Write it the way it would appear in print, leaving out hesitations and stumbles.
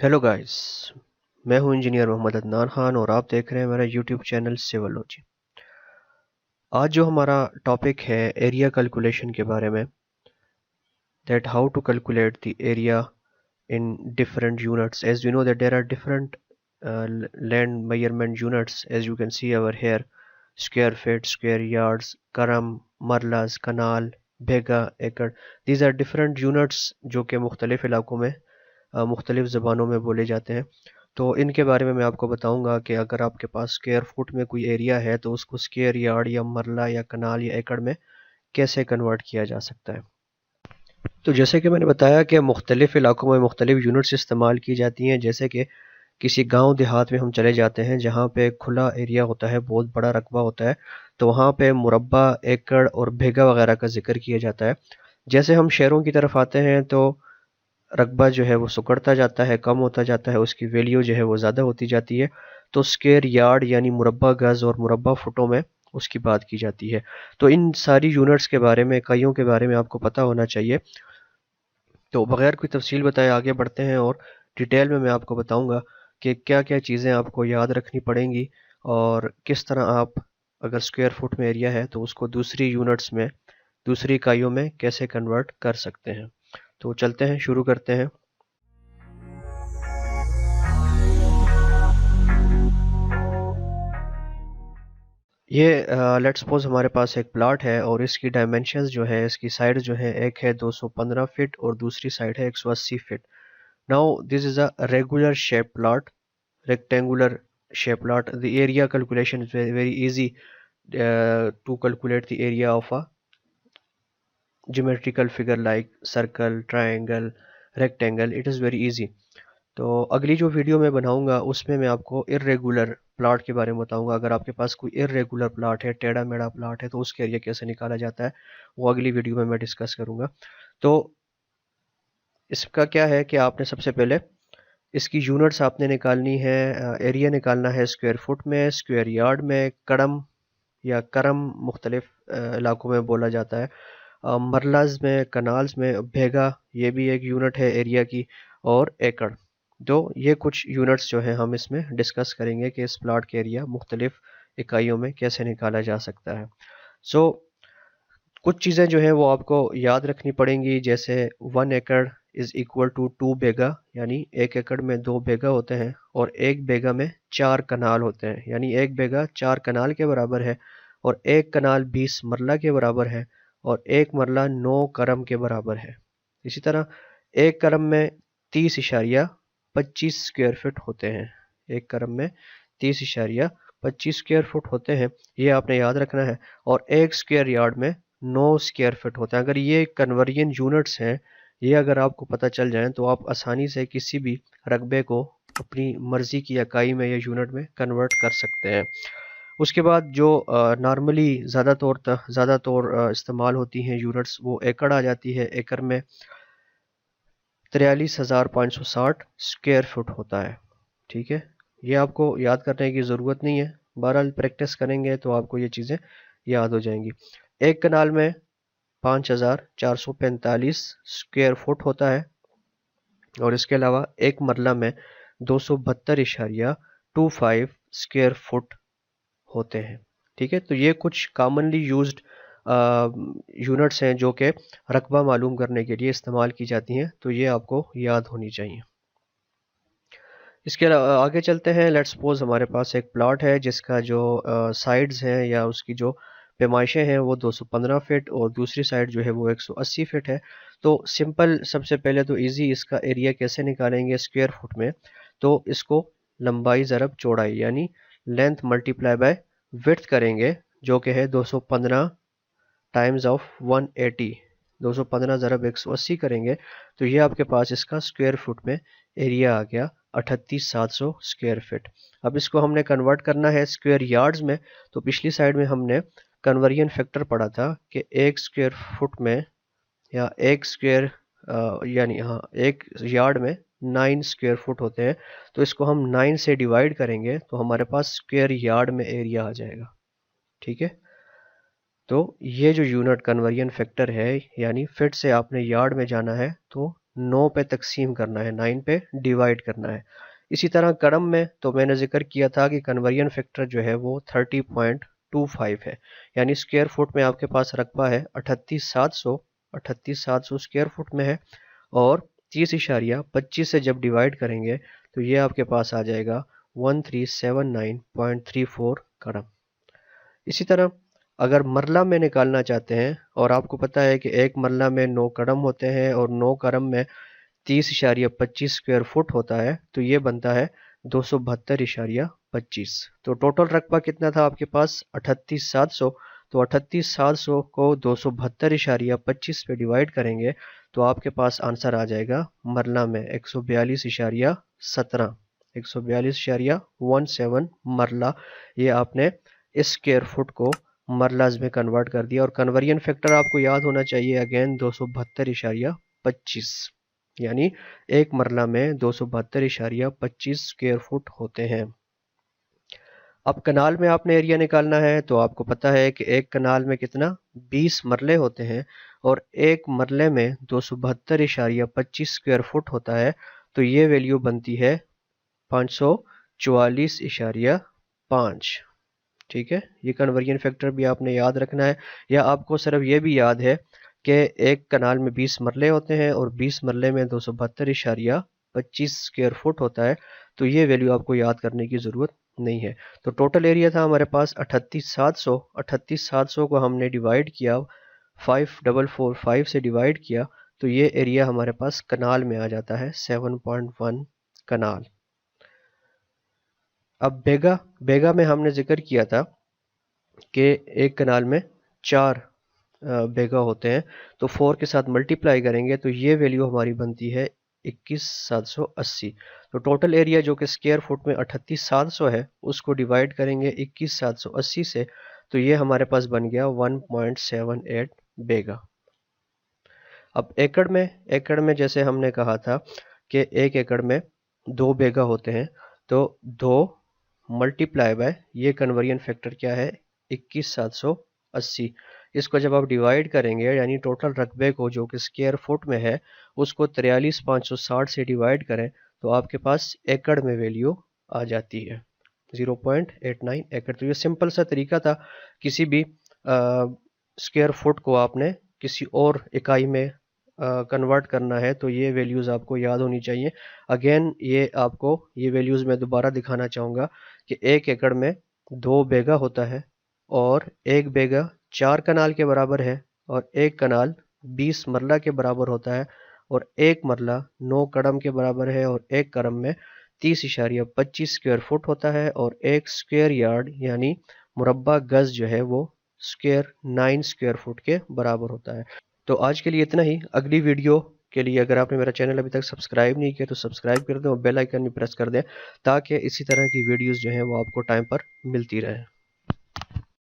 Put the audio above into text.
Hello guys. मैं हूं engineer Mohammad Adnan Khan और आप देख रहे हैं मेरा यूट्यूब चैनल सिविलॉजी। आज जो हमारा टॉपिक है एरिया कैलकुलेशन के बारे में, that how to calculate the area in different units. As you know that there are different land measurement units, as you can see over here: square feet, square yards, karam, marlas, canal, bega, acre. These are different units जो कि मुख्तलिफ इलाकों में मुख्तलिफ ज़बानों में बोले जाते हैं। तो इनके बारे में मैं आपको बताऊंगा कि अगर आपके पास स्क्वायर फुट में कोई एरिया है तो उसको स्क्वायर यार्ड या मरला या कनाल या एकड़ में कैसे कन्वर्ट किया जा सकता है। तो जैसे कि मैंने बताया कि मुख्तलिफ इलाकों में मुख्तलिफ यूनिट्स इस्तेमाल की जाती हैं। जैसे कि किसी गांव देहात में हम चले जाते हैं जहां पे खुला एरिया होता है, बहुत बड़ा रकबा होता है, तो वहां पे मुरब्बा, एकड़ और बीघा वगैरह का जिक्र किया जाता है। जैसे हम शहरों की तरफ आते हैं तो रकबा जो है वो सुकड़ता जाता है, कम होता जाता है, उसकी वैल्यू जो है वो ज़्यादा होती जाती है। तो स्क्वायर यार्ड यानी मुरब्बा गज़ और मुरब्बा फुटों में उसकी बात की जाती है। तो इन सारी यूनिट्स के बारे में, इकाइयों के बारे में आपको पता होना चाहिए। तो बगैर कोई तफसील बताए आगे बढ़ते हैं और डिटेल में मैं आपको बताऊंगा कि क्या क्या चीज़ें आपको याद रखनी पड़ेंगी और किस तरह आप, अगर स्क्वायर फुट में एरिया है तो उसको दूसरी यूनिट्स में, दूसरी इकाइयों में कैसे कन्वर्ट कर सकते हैं। तो चलते हैं, शुरू करते हैं। ये लेट्स सपोज हमारे पास एक प्लॉट है और इसकी डायमेंशंस जो है, इसकी साइड जो है, एक है 215 फीट और दूसरी साइड है 180 feet. Now this is a regular shape plot, rectangular shape plot. The area calculation is very easy to calculate the area of a geometrical figure like circle, triangle, rectangle. It is very easy. तो अगली जो video मैं बनाऊंगा उसमें मैं आपको irregular plot के बारे में बताऊंगा। अगर आपके पास कोई इर्रेगुलर प्लॉट है, टेढ़ा मेढ़ा प्लॉट है, तो उसके एरिया कैसे निकाला जाता है वो अगली वीडियो में मैं डिस्कस करूंगा। तो इसका क्या है कि आपने सबसे पहले इसकी यूनिट्स आपने निकालनी है। एरिया निकालना है स्क्वायर फुट में, स्क्वायर यार्ड में, कड़म या करम मुख्तलिफ इलाकों में बोला जाता है, मरलाज में, कनाल्स में, भेगा ये भी एक यूनिट है एरिया की, और एकड़। तो ये कुछ यूनिट्स जो है हम इसमें डिस्कस करेंगे कि इस प्लाट के एरिया मुख्तलिफ इकाइयों में कैसे निकाला जा सकता है। सो कुछ चीज़ें जो है वो आपको याद रखनी पड़ेंगी, जैसे 1 एकड़ इज़ इक्वल टू 2 बीघा, यानी 1 एकड़ में 2 बीघा होते हैं, और 1 बीघा में 4 कनाल होते हैं, यानी 1 बीघा 4 कनाल के बराबर है, और 1 कनाल 20 मरला के बराबर है, और 1 मरला 9 करम के बराबर है। इसी तरह 1 करम में 30.25 स्क्वायर फीट होते हैं। 1 करम में 30.25 स्क्वायर फुट होते हैं, ये आपने याद रखना है। और 1 स्क्वायर यार्ड में 9 स्क्वायर फीट होता है। अगर ये कन्वर्जन यूनिट्स हैं, ये अगर आपको पता चल जाएं तो आप आसानी से किसी भी रकबे को अपनी मर्जी की इकाई में या यूनिट में कन्वर्ट कर सकते हैं। उसके बाद जो नॉर्मली ज़्यादा तौर इस्तेमाल होती हैं यूनिट्स, वो एकड़ आ जाती है। एकड़ में 43,560 स्क्वायर फुट होता है। ठीक है, ये आपको याद करने की ज़रूरत नहीं है, बहरहाल प्रैक्टिस करेंगे तो आपको ये चीज़ें याद हो जाएंगी। 1 कनाल में 5,445 स्क्वायर फुट होता है, और इसके अलावा 1 मरला में 272.25 स्क्वायर फुट होते हैं। ठीक है, तो ये कुछ कॉमनली यूज्ड यूनिट्स हैं जो कि रकबा मालूम करने के लिए इस्तेमाल की जाती हैं, तो ये आपको याद होनी चाहिए। इसके आगे चलते हैं। लेट्स सपोज हमारे पास एक प्लॉट है जिसका जो साइड्स हैं या उसकी जो पैमाइशें हैं वो 215 फीट और दूसरी साइड जो है वो 180 फीट है। तो सिंपल, सबसे पहले तो इजी इसका एरिया कैसे निकालेंगे स्क्वायर फुट में, तो इसको लंबाई ज़रब चौड़ाई यानी लेंथ मल्टीप्लाई बाय विड्थ करेंगे, जो कि है 215 टाइम्स ऑफ 180। 215 ज़रब 180 करेंगे तो ये आपके पास इसका स्क्वायर फुट में एरिया आ गया 38,700 स्क्वायर फीट। अब इसको हमने कन्वर्ट करना है स्क्वायर यार्ड्स में। तो पिछली साइड में हमने कन्वर्जन फैक्टर पढ़ा था कि 1 स्क्वायर फुट में या 1 स्क्वायर यानी हाँ 1 यार्ड में 9 स्क्वायर फुट होते हैं। तो इसको हम 9 से डिवाइड करेंगे तो हमारे पास स्क्वायर यार्ड में एरिया आ जाएगा। ठीक है, तो ये जो यूनिट कन्वर्जन फैक्टर है, यानी फिट से आपने यार्ड में जाना है तो 9 पे तकसीम करना है, 9 पे डिवाइड करना है। इसी तरह कड़म में तो मैंने जिक्र किया था कि कन्वर्जन फैक्टर जो है वो 30.25 है, यानी स्क्वायर फुट में आपके पास रकबा है 38,700 स्क्वायर फुट में है, और 30.25 से जब डिवाइड करेंगे तो ये आपके पास आ जाएगा 1379.34 कड़म। इसी तरह अगर मरला में निकालना चाहते हैं, और आपको पता है कि एक मरला में 9 कड़म होते हैं और 9 कड़म में 30.25 स्क्वायर फुट होता है, तो ये बनता है 272.25। तो टोटल रकबा कितना था आपके पास 38,700, तो 38,700 को 272.25 पे डिवाइड करेंगे तो आपके पास आंसर आ जाएगा मरला में 142.17, 142.17 मरला। ये आपने इस स्क्वायर फुट को मरलाज में कन्वर्ट कर दिया, और कन्वर्जन फैक्टर आपको याद होना चाहिए अगेन 272.25, यानी एक मरला में 272.25 स्क्वायर फुट होते हैं। अब कनाल में आपने एरिया निकालना है, तो आपको पता है कि एक कनाल में कितना 20 मरले होते हैं, और एक मरले में 272.25 स्क्वायर फुट होता है, तो ये वैल्यू बनती है 544.5। ठीक है, ये कन्वर्जन फैक्टर भी आपने याद रखना है, या आपको सिर्फ ये भी याद है कि एक कनाल में 20 मरले होते हैं और 20 मरले में 272.25 स्क्वायर फुट होता है, तो ये वैल्यू आपको याद करने की ज़रूरत नहीं है। तो टोटल एरिया था हमारे पास 38,700, 38,700 को हमने डिवाइड किया 5445 से डिवाइड किया, तो ये एरिया हमारे पास कनाल में आ जाता है 7.1 कनाल। अब बेगा में हमने जिक्र किया था कि एक कनाल में 4 बेगा होते हैं, तो 4 के साथ मल्टीप्लाई करेंगे तो ये वैल्यू हमारी बनती है 21,780। तो टोटल एरिया जो कि स्क्वायर फुट में 38,700 है, उसको डिवाइड करेंगे 21,780 से, तो ये हमारे पास बन गया 1.78 बेगा। अब एकड़ में जैसे हमने कहा था कि एक एकड़ में 2 बेगा होते हैं, तो 2 मल्टीप्लाई बाय ये कन्वर्जन फैक्टर क्या है 21,780। इसको जब आप डिवाइड करेंगे, यानी टोटल रकबे को जो कि स्क्वायर फुट में है उसको 43,560 से डिवाइड करें, तो आपके पास एकड़ में वैल्यू आ जाती है 0.89 एकड़। तो ये सिंपल सा तरीका था, किसी भी स्क्वायर फुट को आपने किसी और इकाई में कन्वर्ट करना है तो ये वैल्यूज़ आपको याद होनी चाहिए। अगेन ये आपको ये वैल्यूज़ मैं दोबारा दिखाना चाहूँगा कि एक एकड़ में 2 बेगा होता है, और एक बेगा 4 कनाल के बराबर है, और एक कनाल 20 मरला के बराबर होता है, और एक मरला 9 कड़म के बराबर है, और एक कड़म में 30.25 स्क्वायर फुट होता है, और एक स्क्वायर यार्ड यानी मुरब्बा गज जो है वो स्क्वायर 9 स्क्वायर फुट के बराबर होता है। तो आज के लिए इतना ही। अगली वीडियो के लिए अगर आपने मेरा चैनल अभी तक सब्सक्राइब नहीं किया तो सब्सक्राइब कर दें और बेल आइकन भी प्रेस कर दें, ताकि इसी तरह की वीडियोस जो हैं वो आपको टाइम पर मिलती रहें।